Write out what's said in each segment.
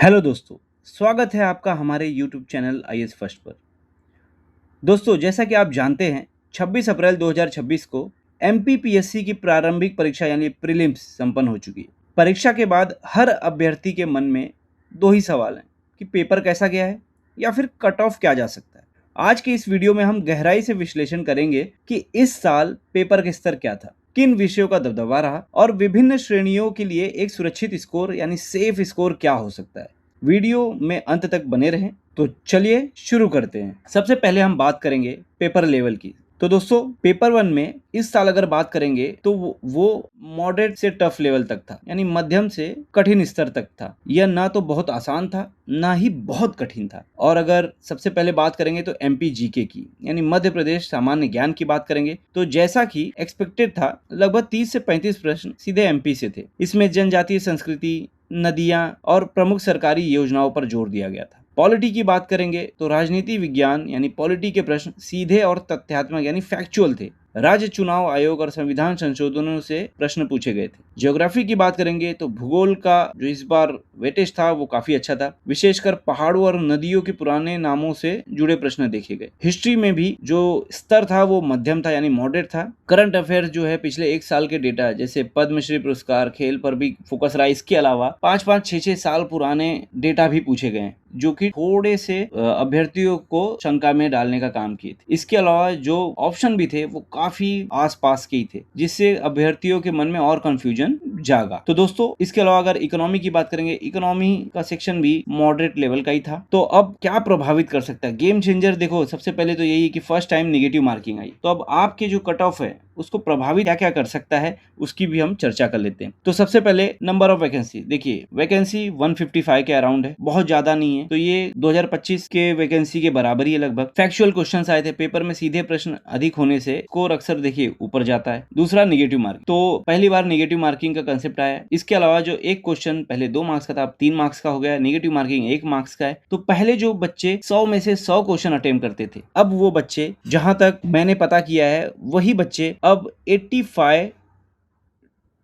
Hello दोस्तों, स्वागत है आपका हमारे यूट्यूब चैनल आईएएस फर्स्ट पर। दोस्तों, जैसा कि आप जानते हैं, 26 अप्रैल 2026 को एमपीपीएससी की प्रारंभिक परीक्षा यानी प्रीलिम्स संपन्न हो चुकी है। परीक्षा के बाद हर अभ्यर्थी के मन में दो ही सवाल हैं कि पेपर कैसा गया है या फिर कट ऑफ क्या जा सकता है। आज के इस वीडियो में हम गहराई से विश्लेषण करेंगे कि इस साल पेपर का स्तर क्या था, किन विषयों का दबदबा रहा और विभिन्न श्रेणियों के लिए एक सुरक्षित स्कोर यानी सेफ स्कोर क्या हो सकता है। वीडियो में अंत तक बने रहें। तो चलिए शुरू करते हैं। सबसे पहले हम बात करेंगे पेपर लेवल की। तो दोस्तों, पेपर वन में इस साल अगर बात करेंगे तो वो मॉडरेट से टफ लेवल तक था, यानी मध्यम से कठिन स्तर तक था। यह ना तो बहुत आसान था ना ही बहुत कठिन था। और अगर सबसे पहले बात करेंगे तो एमपी जीके की यानी मध्य प्रदेश सामान्य ज्ञान की बात करेंगे तो जैसा कि एक्सपेक्टेड था, लगभग 30 से 35 प्रश्न सीधे एमपी से थे। इसमें जनजातीय संस्कृति, नदियां और प्रमुख सरकारी योजनाओं पर जोर दिया गया था। पॉलिटी की बात करेंगे तो राजनीति विज्ञान यानी पॉलिटी के प्रश्न सीधे और तथ्यात्मक यानी फैक्चुअल थे। राज्य चुनाव आयोग और संविधान संशोधनों से प्रश्न पूछे गए थे। ज्योग्राफी की बात करेंगे तो भूगोल का जो इस बार वेटेज था वो काफी अच्छा था, विशेषकर पहाड़ों और नदियों के पुराने नामों से जुड़े प्रश्न देखे गए। हिस्ट्री में भी जो स्तर था वो मध्यम था यानी मॉडरेट था। करंट अफेयर जो है पिछले एक साल के डेटा जैसे पद्मश्री पुरस्कार, खेल पर भी फोकस रहा। इसके अलावा 5-5, 6-6 साल पुराने डेटा भी पूछे गए हैं जो कि थोड़े से अभ्यर्थियों को शंका में डालने का काम किए थे। इसके अलावा जो ऑप्शन भी थे वो काफी आसपास के ही थे, जिससे अभ्यर्थियों के मन में और कंफ्यूजन जागा। तो दोस्तों, इसके अलावा अगर इकोनॉमी की बात करेंगे, इकोनॉमी का सेक्शन भी मॉडरेट लेवल का ही था। तो अब क्या प्रभावित कर सकता है गेम चेंजर? देखो, सबसे पहले तो यही है कि फर्स्ट टाइम नेगेटिव मार्किंग आई, तो अब आपके जो कट ऑफ है उसको प्रभावित क्या क्या कर सकता है उसकी भी हम चर्चा कर लेते हैं। तो सबसे पहले नंबर ऑफ वैकेंसी। देखिए, वैकेंसी 155 के अराउंड है, बहुत ज्यादा नहीं है। तो ये 2025 के वैकेंसी के बराबर ही है लगभग। फैक्चुअल क्वेश्चंस आए थे पेपर में, सीधे प्रश्न अधिक होने से स्कोर अक्सर देखिए ऊपर जाता है। दूसरा, नेगेटिव मार्किंग। तो पहली बार नेगेटिव मार्किंग का कंसेप्ट आया। इसके अलावा जो एक क्वेश्चन पहले 2 मार्क्स का था अब 3 मार्क्स का हो गया, नेगेटिव मार्किंग 1 मार्क्स का है। तो पहले जो बच्चे 100 में से 100 क्वेश्चन अटेम्प्ट करते थे, अब वो बच्चे, जहां तक मैंने पता किया है, वही बच्चे अब 85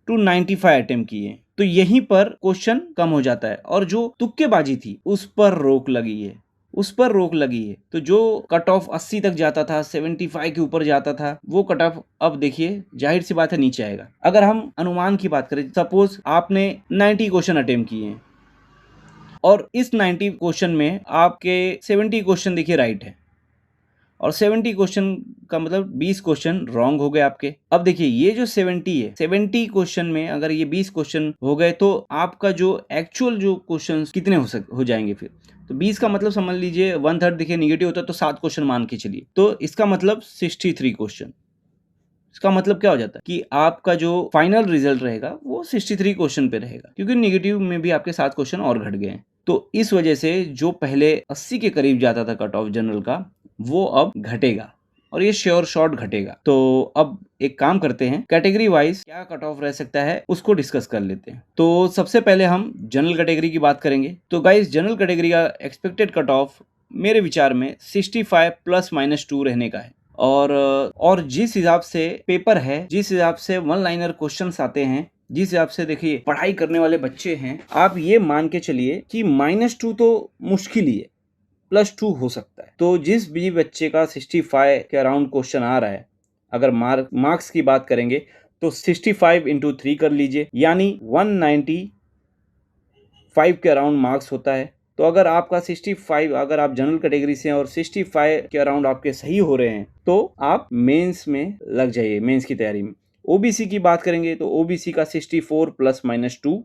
टू 95 अटेम्प्ट किए। तो यहीं पर क्वेश्चन कम हो जाता है और जो तुक्केबाजी थी उस पर रोक लगी है, उस पर रोक लगी है। तो जो कट ऑफ 80 तक जाता था, 75 के ऊपर जाता था, वो कट ऑफ अब देखिए जाहिर सी बात है नीचे आएगा। अगर हम अनुमान की बात करें, सपोज आपने 90 क्वेश्चन अटेम्प्ट किए हैं और इस 90 क्वेश्चन में आपके 70 क्वेश्चन देखिए राइट है और 70 क्वेश्चन का मतलब 20 क्वेश्चन रॉन्ग हो गए आपके। अब देखिए, ये जो 70 है, 70 क्वेश्चन में अगर ये 20 क्वेश्चन हो गए तो आपका जो एक्चुअल जो क्वेश्चन कितने हो जाएंगे फिर? तो 20 का मतलब समझ लीजिए 1/3 देखिए निगेटिव होता है तो 7 क्वेश्चन मान के चलिए, तो इसका मतलब 63 क्वेश्चन। इसका मतलब क्या हो जाता है कि आपका जो फाइनल रिजल्ट रहेगा वो 63 क्वेश्चन पे रहेगा, क्योंकि निगेटिव में भी आपके 7 क्वेश्चन और घट गए हैं। तो इस वजह से जो पहले 80 के करीब जाता था कट ऑफ जनरल का, वो अब घटेगा और ये श्योर शॉर्ट घटेगा। तो अब एक काम करते हैं, कैटेगरी वाइज क्या कट ऑफ रह सकता है उसको डिस्कस कर लेते हैं। तो सबसे पहले हम जनरल कैटेगरी की बात करेंगे। तो गाइस, जनरल कैटेगरी का एक्सपेक्टेड कट ऑफ मेरे विचार में 65 ±2 रहने का है। और जिस हिसाब से पेपर है, जिस हिसाब से वन लाइनर क्वेश्चंस आते हैं, जिस हिसाब से देखिए पढ़ाई करने वाले बच्चे हैं, आप ये मान के चलिए कि -2 तो मुश्किल ही है, +2 हो सकता है। तो जिस भी बच्चे का 65 के अराउंड क्वेश्चन आ रहा है, अगर मार्क्स की बात करेंगे तो 65 × 3 कर लीजिए, यानी 195 के अराउंड मार्क्स होता है। तो अगर आपका 65, अगर आप जनरल कैटेगरी से हैं और 65 के अराउंड आपके सही हो रहे हैं तो आप मेंस में लग जाइए, मेंस की तैयारी में। ओबीसी की बात करेंगे तो ओबीसी का 64 ±2,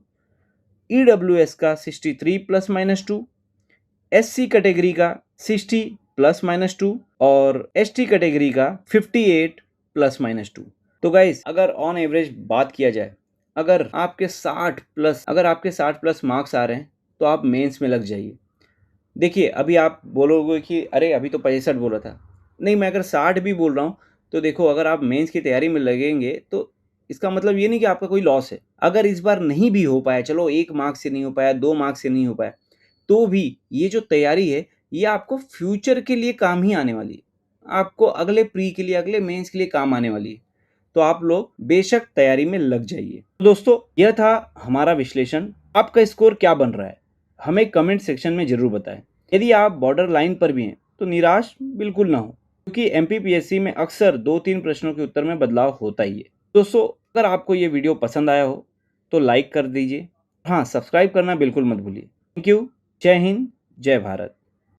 ईडब्ल्यूएस का 63 ±2, एससी कैटेगरी का 60 ±2 और एसटी कैटेगरी का 58 ±2। तो गाइस, अगर ऑन एवरेज बात किया जाए, अगर आपके 60 प्लस मार्क्स आ रहे हैं तो आप मेंस में लग जाइए। देखिए, अभी आप बोलोगे कि अरे अभी तो 65 बोला था। नहीं, मैं अगर 60 भी बोल रहा हूँ तो देखो, अगर आप मेंस की तैयारी में लगेंगे तो इसका मतलब ये नहीं कि आपका कोई लॉस है। अगर इस बार नहीं भी हो पाया, चलो 1 मार्क्स से नहीं हो पाया, 2 मार्क्स से नहीं हो पाया, तो भी ये जो तैयारी है ये आपको फ्यूचर के लिए काम ही आने वाली है, आपको अगले प्री के लिए, अगले मेंस के लिए काम आने वाली है। तो आप लोग बेशक तैयारी में लग जाइए। दोस्तों, यह था हमारा विश्लेषण। आपका स्कोर क्या बन रहा है हमें कमेंट सेक्शन में ज़रूर बताएं। यदि आप बॉर्डर लाइन पर भी हैं तो निराश बिल्कुल ना हो, क्योंकि एमपीपीएससी में अक्सर 2-3 प्रश्नों के उत्तर में बदलाव होता ही है। दोस्तों, अगर आपको ये वीडियो पसंद आया हो तो लाइक कर दीजिए। हाँ, सब्सक्राइब करना बिल्कुल मत भूलिए। Thank you. जय हिंद, जय भारत।